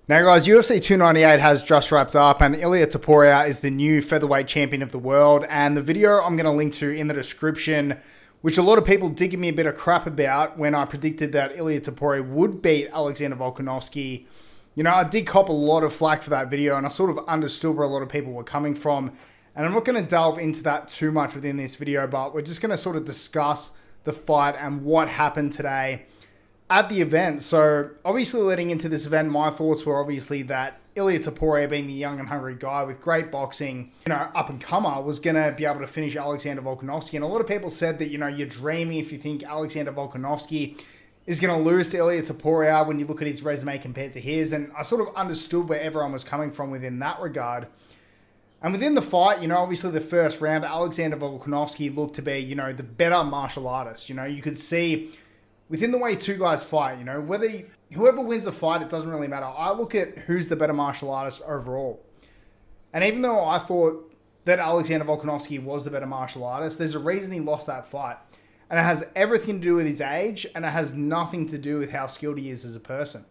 Now guys, UFC 298 has just wrapped up and Ilia Topuria is the new featherweight champion of the world, and the video I'm going to link to in the description, which a lot of people did give me a bit of crap about when I predicted that Ilia Topuria would beat Alexander Volkanovski. You know, I did cop a lot of flack for that video and I sort of understood where a lot of people were coming from, and I'm not going to delve into that too much within this video, but we're just going to sort of discuss the fight and what happened today at the event. So obviously leading into this event, my thoughts were obviously that Ilia Topuria, being the young and hungry guy with great boxing, you know, up and comer, was going to be able to finish Alexander Volkanovski. And a lot of people said that, you know, you're dreaming if you think Alexander Volkanovski is going to lose to Ilia Topuria when you look at his resume compared to his. And I sort of understood where everyone was coming from within that regard. And within the fight, you know, obviously the first round, Alexander Volkanovski looked to be, you know, the better martial artist. You know, you could see within the way two guys fight, you know, whoever wins the fight, it doesn't really matter. I look at who's the better martial artist overall. And even though I thought that Alexander Volkanovski was the better martial artist, there's a reason he lost that fight. And it has everything to do with his age, and it has nothing to do with how skilled he is as a person.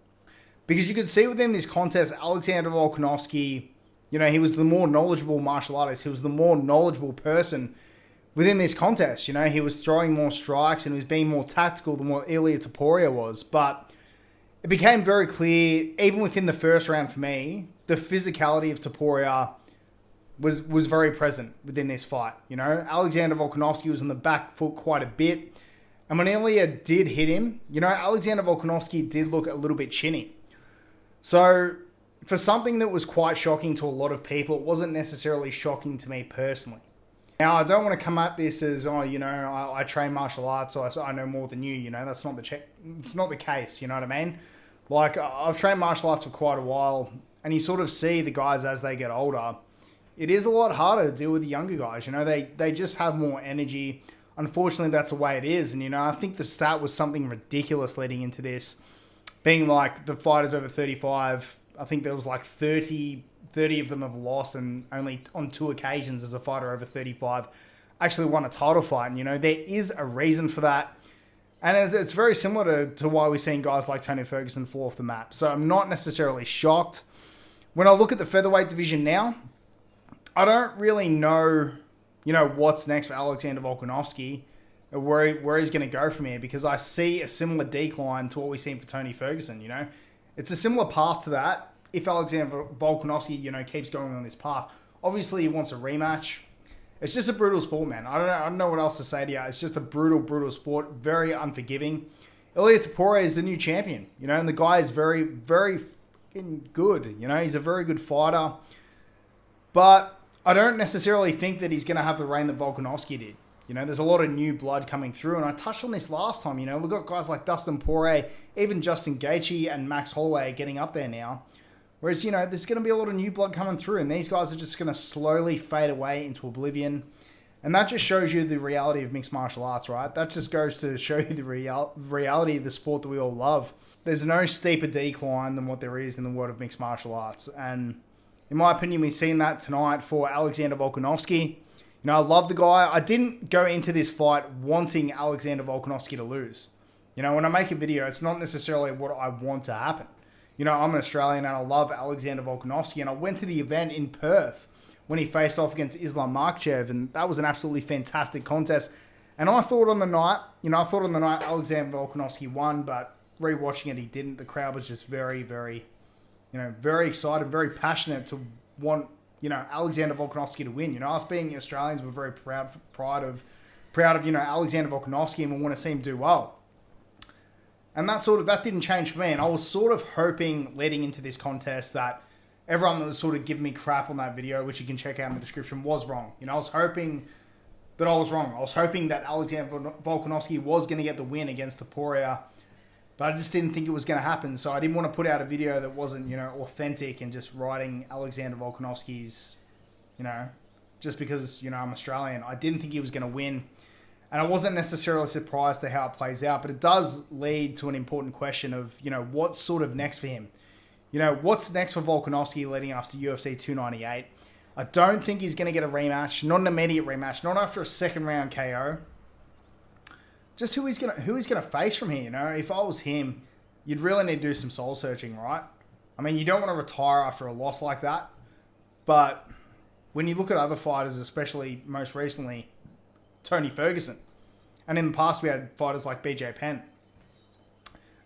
Because you could see within this contest, Alexander Volkanovski, you know, he was the more knowledgeable martial artist. He was the more knowledgeable person within this contest. You know, he was throwing more strikes and he was being more tactical than what Ilia Topuria was. But it became very clear, even within the first round for me, the physicality of Topuria was very present within this fight. You know, Alexander Volkanovski was on the back foot quite a bit. And when Ilia did hit him, you know, Alexander Volkanovski did look a little bit chinny. So for something that was quite shocking to a lot of people, it wasn't necessarily shocking to me personally. Now, I don't want to come at this as, oh, you know, I train martial arts, so I know more than you. You know, that's not it's not the case. You know what I mean? Like, I've trained martial arts for quite a while, and you sort of see the guys as they get older. It is a lot harder to deal with the younger guys. You know, they just have more energy. Unfortunately, that's the way it is. And, you know, I think the stat was something ridiculous leading into this, being like the fighters over 35. I think there was like 30 of them have lost, and only on 2 occasions as a fighter over 35 actually won a title fight. And, you know, there is a reason for that. And it's very similar to why we're seeing guys like Tony Ferguson fall off the map. So I'm not necessarily shocked. When I look at the featherweight division now, I don't really know, you know, what's next for Alexander Volkanovski, or where he's going to go from here, because I see a similar decline to what we've seen for Tony Ferguson. You know, it's a similar path to that. If Alexander Volkanovski, you know, keeps going on this path, obviously he wants a rematch. It's just a brutal sport, man. I don't know what else to say to you. It's just a brutal sport, very unforgiving. Ilia Topuria is the new champion, you know, and the guy is very good. You know, he's a very good fighter, but I don't necessarily think that he's going to have the reign that Volkanovski did. You know, there's a lot of new blood coming through, and I touched on this last time. You know, we've got guys like Dustin Poirier, even Justin Gaethje and Max Holloway getting up there now. Whereas, you know, there's going to be a lot of new blood coming through, and these guys are just going to slowly fade away into oblivion. And that just shows you the reality of mixed martial arts, right? That just goes to show you the reality of the sport that we all love. There's no steeper decline than what there is in the world of mixed martial arts. And in my opinion, we've seen that tonight for Alexander Volkanovski. You know, I love the guy. I didn't go into this fight wanting Alexander Volkanovski to lose. You know, when I make a video, it's not necessarily what I want to happen. You know, I'm an Australian and I love Alexander Volkanovski, and I went to the event in Perth when he faced off against Islam Makhachev, and that was an absolutely fantastic contest. And I thought on the night, Alexander Volkanovski won, but rewatching it, he didn't. The crowd was just very, you know, very excited, very passionate to want, you know, Alexander Volkanovski to win. You know, us being Australians, we're very proud of, you know, Alexander Volkanovski, and we want to see him do well. And that didn't change for me. And I was sort of hoping leading into this contest that everyone that was sort of giving me crap on that video, which you can check out in the description, was wrong. You know, I was hoping that I was wrong. I was hoping that Alexander Volkanovski was going to get the win against Topuria, but I just didn't think it was going to happen. So I didn't want to put out a video that wasn't, you know, authentic and just writing Alexander Volkanovski's, you know, just because, you know, I'm Australian. I didn't think he was going to win. And I wasn't necessarily surprised to how it plays out, but it does lead to an important question of, you know, what's sort of next for him? You know, what's next for Volkanovski leading after UFC 298? I don't think he's going to get a rematch, not an immediate rematch, not after a second round KO. Just who he's gonna face from here, you know? If I was him, you'd really need to do some soul searching, right? I mean, you don't want to retire after a loss like that. But when you look at other fighters, especially most recently, Tony Ferguson, and in the past we had fighters like BJ Penn,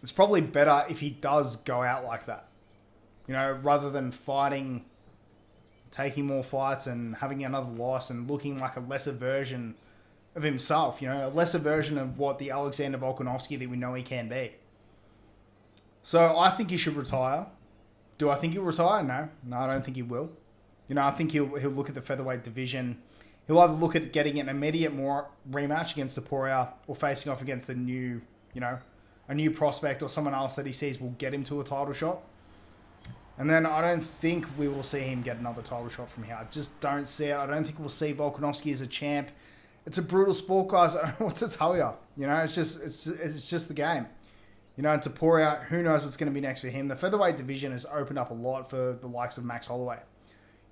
it's probably better if he does go out like that. Rather than fighting, taking more fights and having another loss and looking like a lesser version of himself, a lesser version of what the Alexander Volkanovski that we know he can be. So I think he should retire. Do I think he'll retire? No, I don't think he will. I think he'll look at the featherweight division. He'll either look at getting an immediate rematch against Topuria or facing off against a new prospect or someone else that he sees will get him to a title shot. And then I don't think we will see him get another title shot from here. I just don't see it. I don't think we'll see Volkanovski as a champ. It's a brutal sport, guys. I don't know what to tell you. It's just the game. And Topuria, who knows what's going to be next for him. The featherweight division has opened up a lot for the likes of Max Holloway.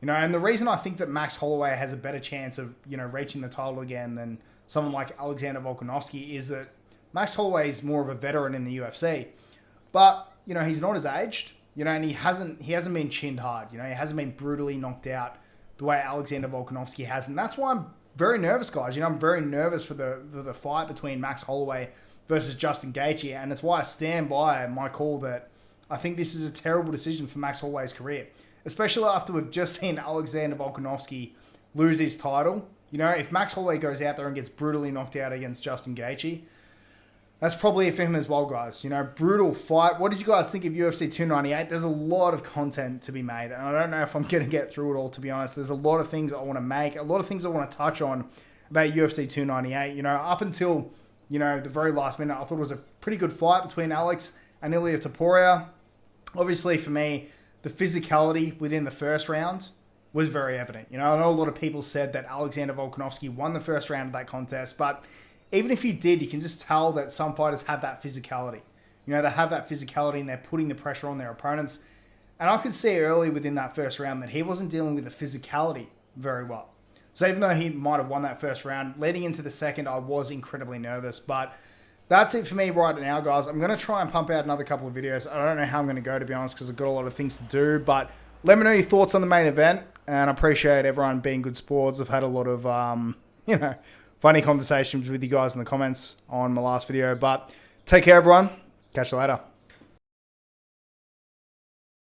And the reason I think that Max Holloway has a better chance of, reaching the title again than someone like Alexander Volkanovski is that Max Holloway is more of a veteran in the UFC. But, he's not as aged, and he hasn't been chinned hard. He hasn't been brutally knocked out the way Alexander Volkanovski has. And that's why I'm very nervous, guys. I'm very nervous for the fight between Max Holloway versus Justin Gaethje. And it's why I stand by my call that I think this is a terrible decision for Max Holloway's career. Especially after we've just seen Alexander Volkanovski lose his title. If Max Holloway goes out there and gets brutally knocked out against Justin Gaethje, that's probably it for him as well, guys. Brutal fight. What did you guys think of UFC 298? There's a lot of content to be made, and I don't know if I'm going to get through it all, to be honest. There's a lot of things I want to make, a lot of things I want to touch on about UFC 298. Up until, the very last minute, I thought it was a pretty good fight between Alex and Ilia Topuria. Obviously, for me, the physicality within the first round was very evident. I know a lot of people said that Alexander Volkanovski won the first round of that contest, but even if he did, you can just tell that some fighters have that physicality. They have that physicality and they're putting the pressure on their opponents. And I could see early within that first round that he wasn't dealing with the physicality very well. So even though he might have won that first round, leading into the second, I was incredibly nervous. But that's it for me right now, guys. I'm going to try and pump out another couple of videos. I don't know how I'm going to go, to be honest, because I've got a lot of things to do. But let me know your thoughts on the main event. And I appreciate everyone being good sports. I've had a lot of, funny conversations with you guys in the comments on my last video. But take care, everyone. Catch you later.